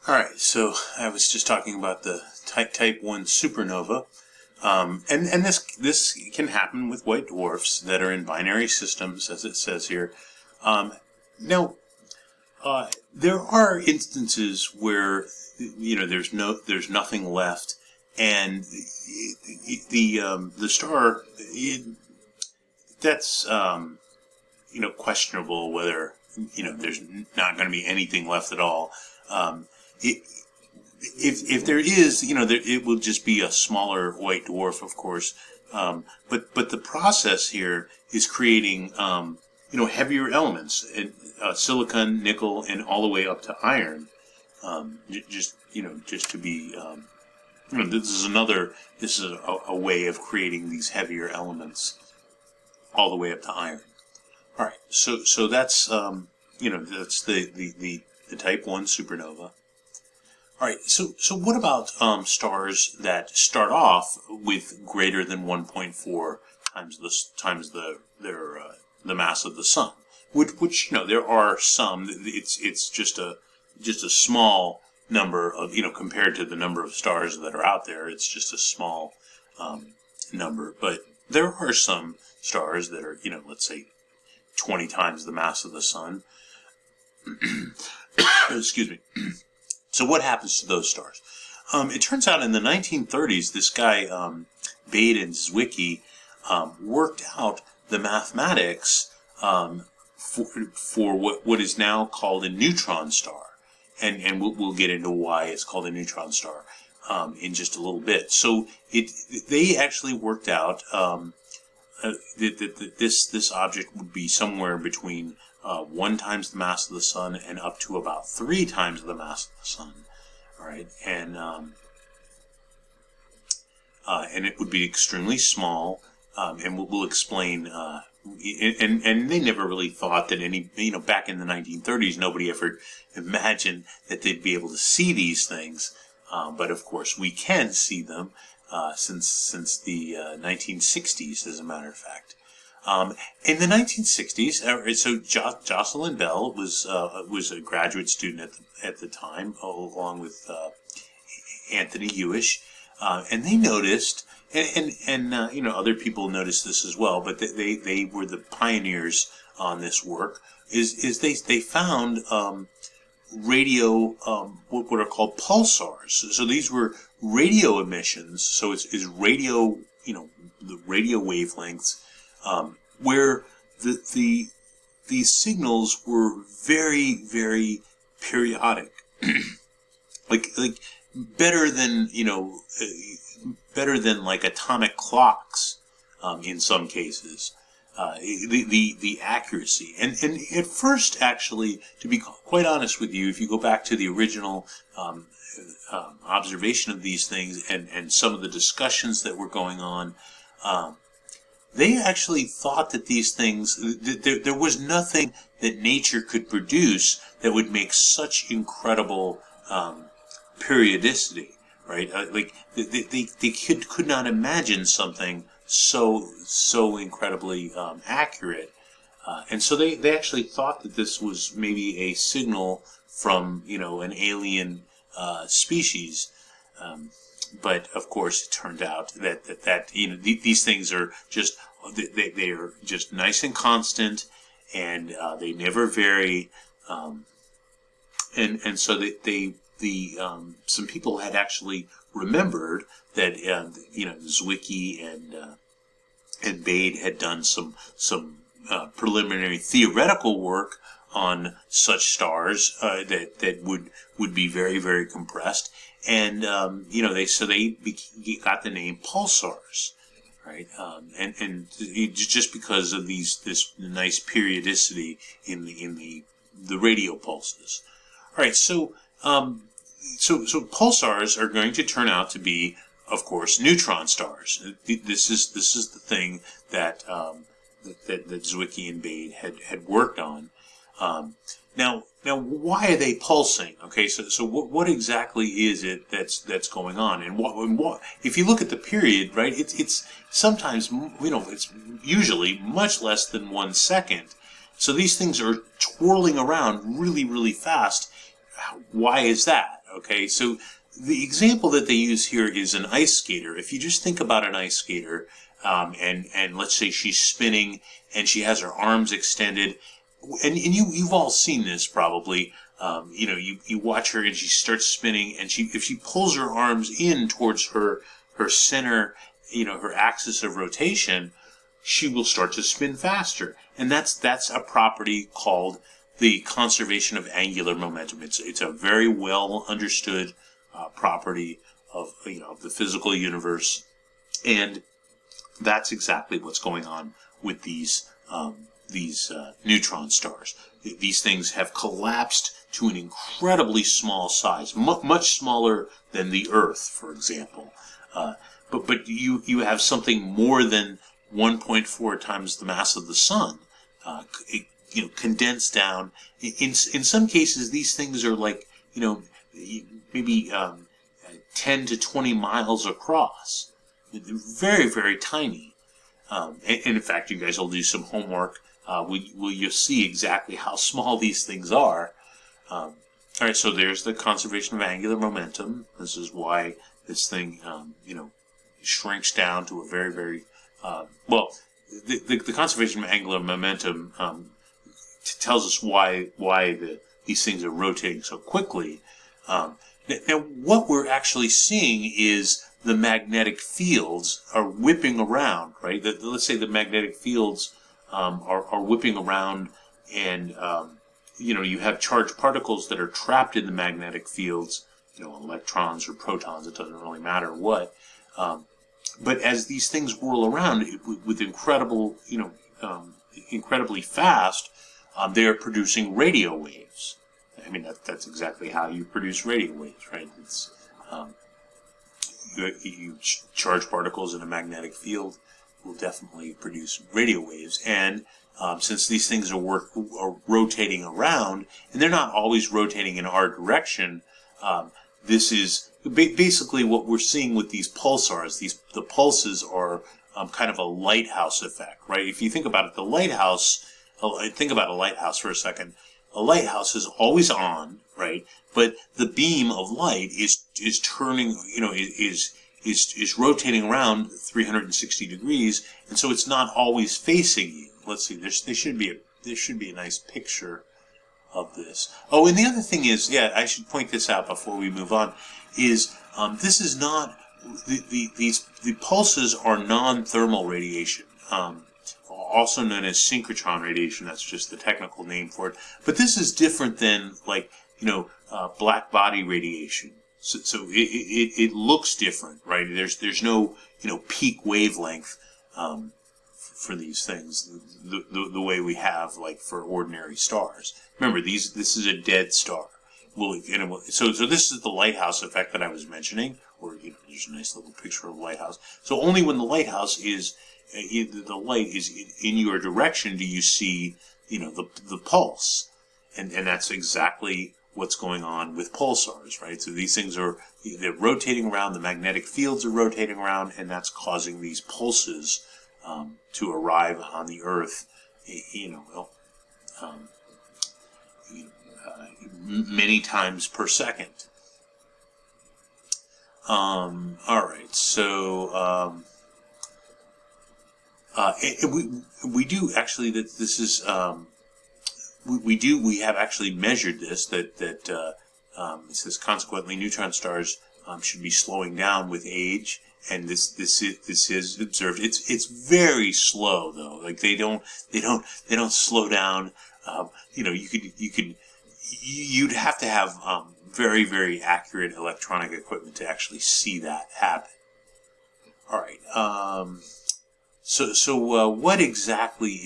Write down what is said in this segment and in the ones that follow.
Alright, so I was just talking about the type 1 supernova, and this can happen with white dwarfs that are in binary systems, as it says here. Now, there are instances where there's nothing left, and the star that's questionable whether there's not going to be anything left at all. If there is, it will just be a smaller white dwarf, of course. But the process here is creating, heavier elements, silicon, nickel, and all the way up to iron. Just to be, this is a way of creating these heavier elements, all the way up to iron. All right, so that's that's the type 1 supernova. All right, so what about stars that start off with greater than 1.4 times the mass of the sun? Which there are some. It's just a small number of compared to the number of stars that are out there. It's just a small number, but there are some stars that are let's say 20 times the mass of the sun. Excuse me. So what happens to those stars? It turns out in the 1930s, this guy, Bade and Zwicky, worked out the mathematics for what is now called a neutron star. And we'll get into why it's called a neutron star in just a little bit. So they actually worked out that this object would be somewhere between 1 times the mass of the sun and up to about 3 times the mass of the sun. All right, and it would be extremely small, and we'll explain. And they never really thought that any, back in the 1930s, nobody ever imagined that they'd be able to see these things. But of course, we can see them since the 1960s, as a matter of fact. In the 1960s, so Jocelyn Bell was a graduate student at the time, along with Anthony Hewish, and they noticed, and other people noticed this as well, but they were the pioneers on this work. Is they found radio, what are called pulsars. So these were radio emissions. So it's radio, the radio wavelengths. Where these signals were very, very periodic, like better than like atomic clocks in some cases. The accuracy and at first, actually, to be quite honest with you, if you go back to the original observation of these things and some of the discussions that were going on. They actually thought that these things, there was nothing that nature could produce that would make such incredible periodicity, right? Like they could not imagine something so incredibly accurate, and so they actually thought that this was maybe a signal from an alien species. But of course, it turned out that these things are just they are just nice and constant, and they never vary. And so some people had actually remembered that Zwicky and Bade had done some preliminary theoretical work on such stars that would be very, very compressed. And they got the name pulsars, right? And just because of this nice periodicity in the radio pulses. All right, so pulsars are going to turn out to be, of course, neutron stars. This is the thing that Zwicky and Bade had worked on. Now, why are they pulsing? Okay, so what exactly is it that's going on? And what if you look at the period, right? It's sometimes it's usually much less than 1 second. So these things are twirling around really, really fast. Why is that? Okay, so the example that they use here is an ice skater. If you just think about an ice skater, and let's say she's spinning and she has her arms extended, and you've all seen this probably. You watch her and she starts spinning, and if she pulls her arms in towards her center, her axis of rotation, she will start to spin faster. And that's a property called the conservation of angular momentum. It's a very well understood property of the physical universe, and that's exactly what's going on with these neutron stars. These things have collapsed to an incredibly small size, much smaller than the Earth, for example. But you have something more than 1.4 times the mass of the Sun, condensed down. In some cases, these things are like maybe 10 to 20 miles across. They're very, very tiny. And in fact, you guys will do some homework. You'll see exactly how small these things are. All right, so there's the conservation of angular momentum. This is why this thing, shrinks down to a very, very the conservation of angular momentum tells us why these things are rotating so quickly. Now, what we're actually seeing is the magnetic fields are whipping around, right? Let's say the magnetic fields are whipping around, and you have charged particles that are trapped in the magnetic fields, electrons or protons. It doesn't really matter what. But as these things whirl around with incredibly fast, they are producing radio waves. I mean, that's exactly how you produce radio waves, right? It's you charge particles in a magnetic field will definitely produce radio waves, and since these things are rotating around, and they're not always rotating in our direction, this is basically what we're seeing with these pulsars. The pulses are kind of a lighthouse effect, right? If you think about it, think about a lighthouse for a second. A lighthouse is always on, right? But the beam of light is turning, is rotating around 360 degrees, and so it's not always facing you. Let's see, there should be a nice picture of this. Oh, and the other thing is, I should point this out before we move on, is this is not the pulses are non-thermal radiation. Also known as synchrotron radiation. That's just the technical name for it. But this is different than black body radiation. So it looks different, right? There's no peak wavelength for these things the way we have for ordinary stars. Remember, this is a dead star. So this is the lighthouse effect that I was mentioning, or there's a nice little picture of a lighthouse. So only when the lighthouse is the light is in your direction do you see the pulse, and that's exactly what's going on with pulsars, right? So these things they're rotating around, the magnetic fields are rotating around, and that's causing these pulses to arrive on the Earth, many times per second. All right, so we do actually that this is we have actually measured this that it says consequently neutron stars should be slowing down with age, and this is observed. It's very slow though. Like they don't slow down. You'd have to have very, very accurate electronic equipment to actually see that happen. All right. So what exactly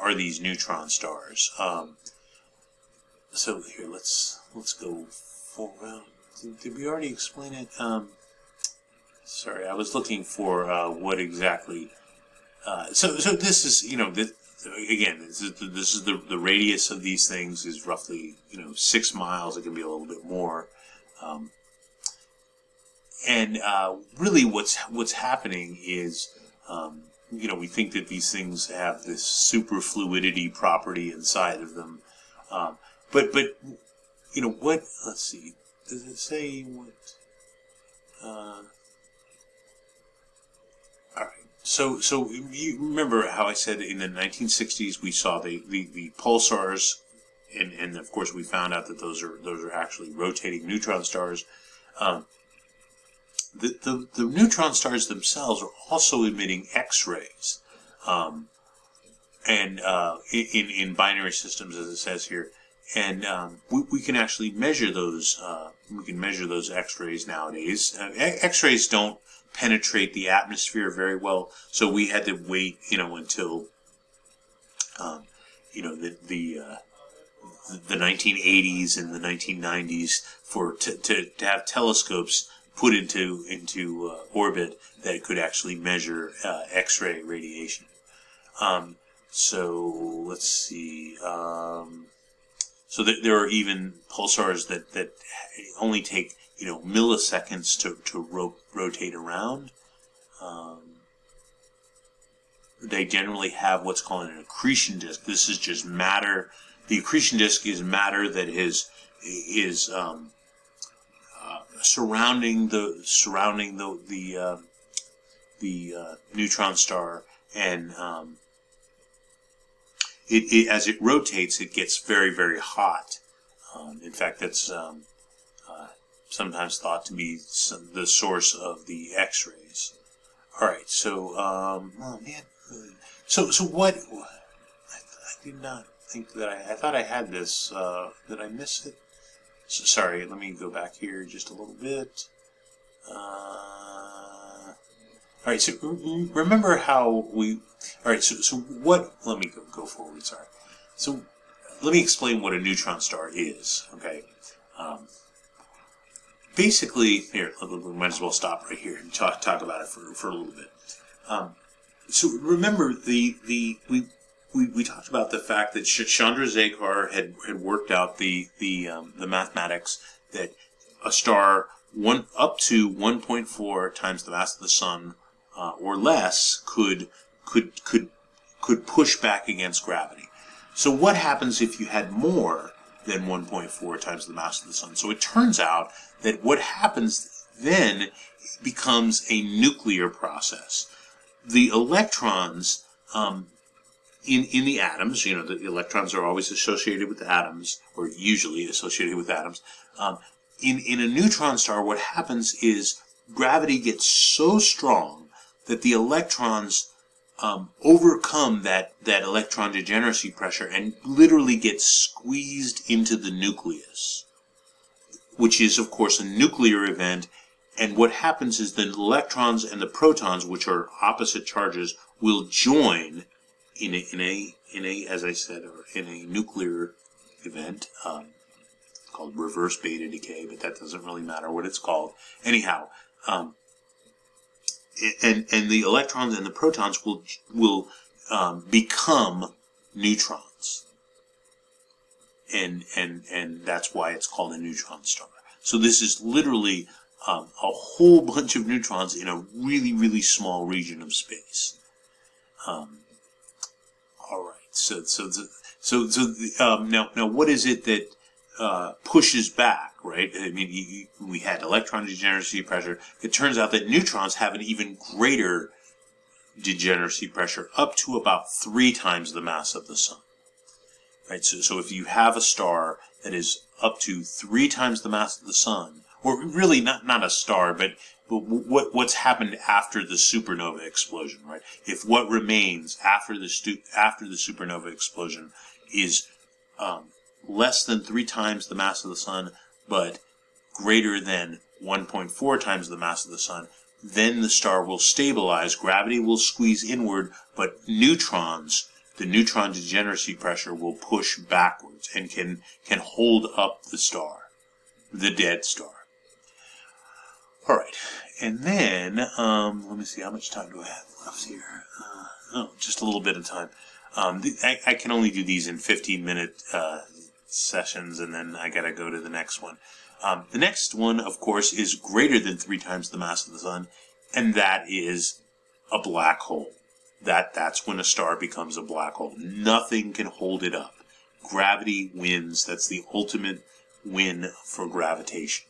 are these neutron stars? So here, let's go forward. Did we already explain it? Sorry, I was looking for what exactly. So this is again, this is the radius of these things is roughly 6 miles. It can be a little bit more. And really, what's happening is. We think that these things have this superfluidity property inside of them, but what? Let's see. does it say what? All right. So you remember how I said in the 1960s we saw the pulsars, and of course we found out that those are actually rotating neutron stars. The neutron stars themselves are also emitting X-rays, and in binary systems, as it says here, and we can actually measure those. We can measure those X-rays nowadays. X-rays don't penetrate the atmosphere very well, so we had to wait, until the 1980s and the 1990s to have telescopes put into orbit that could actually measure X-ray radiation. So let's see. So there are even pulsars that only take milliseconds to rotate around. They generally have what's called an accretion disk. This is just matter. The accretion disk is matter that is surrounding the neutron star, and it as it rotates, it gets very, very hot. In fact, that's sometimes thought to be the source of the X-rays. All right, so oh man, so what? I did not think that I thought I had this. Did I miss it? So, sorry, let me go back here just a little bit. All right, so remember how we... All right, so what... Let me go forward, sorry. So let me explain what a neutron star is, okay? Basically, here, we might as well stop right here and talk about it for a little bit. So remember, we talked about the fact that Chandrasekhar had worked out the mathematics that a star up to 1.4 times the mass of the sun or less could push back against gravity. So what happens if you had more than 1.4 times the mass of the sun? So it turns out that what happens then becomes a nuclear process. The electrons in the atoms, the electrons are always associated with atoms, or usually associated with atoms. In a neutron star, what happens is gravity gets so strong that the electrons overcome that electron degeneracy pressure and literally get squeezed into the nucleus, which is, of course, a nuclear event. And what happens is the electrons and the protons, which are opposite charges, will join in a as I said, or in a nuclear event called reverse beta decay, but that doesn't really matter what it's called. Anyhow, and the electrons and the protons will become neutrons, and that's why it's called a neutron star. So this is literally a whole bunch of neutrons in a really, really small region of space. All right. So now what is it that pushes back? Right. I mean, we had electron degeneracy pressure. It turns out that neutrons have an even greater degeneracy pressure, up to about 3 times the mass of the sun. Right. So if you have a star that is up to 3 times the mass of the sun, or really not a star, but what's happened after the supernova explosion, right? If what remains after the supernova explosion is less than 3 times the mass of the sun, but greater than 1.4 times the mass of the sun, then the star will stabilize. Gravity will squeeze inward, but the neutron degeneracy pressure will push backwards and can hold up the star, the dead star. All right, and then let me see, how much time do I have left here? Just a little bit of time. I can only do these in 15-minute sessions, and then I got to go to the next one. The next one, of course, is greater than 3 times the mass of the sun, and that is a black hole. That's when a star becomes a black hole. Nothing can hold it up. Gravity wins. That's the ultimate win for gravitation.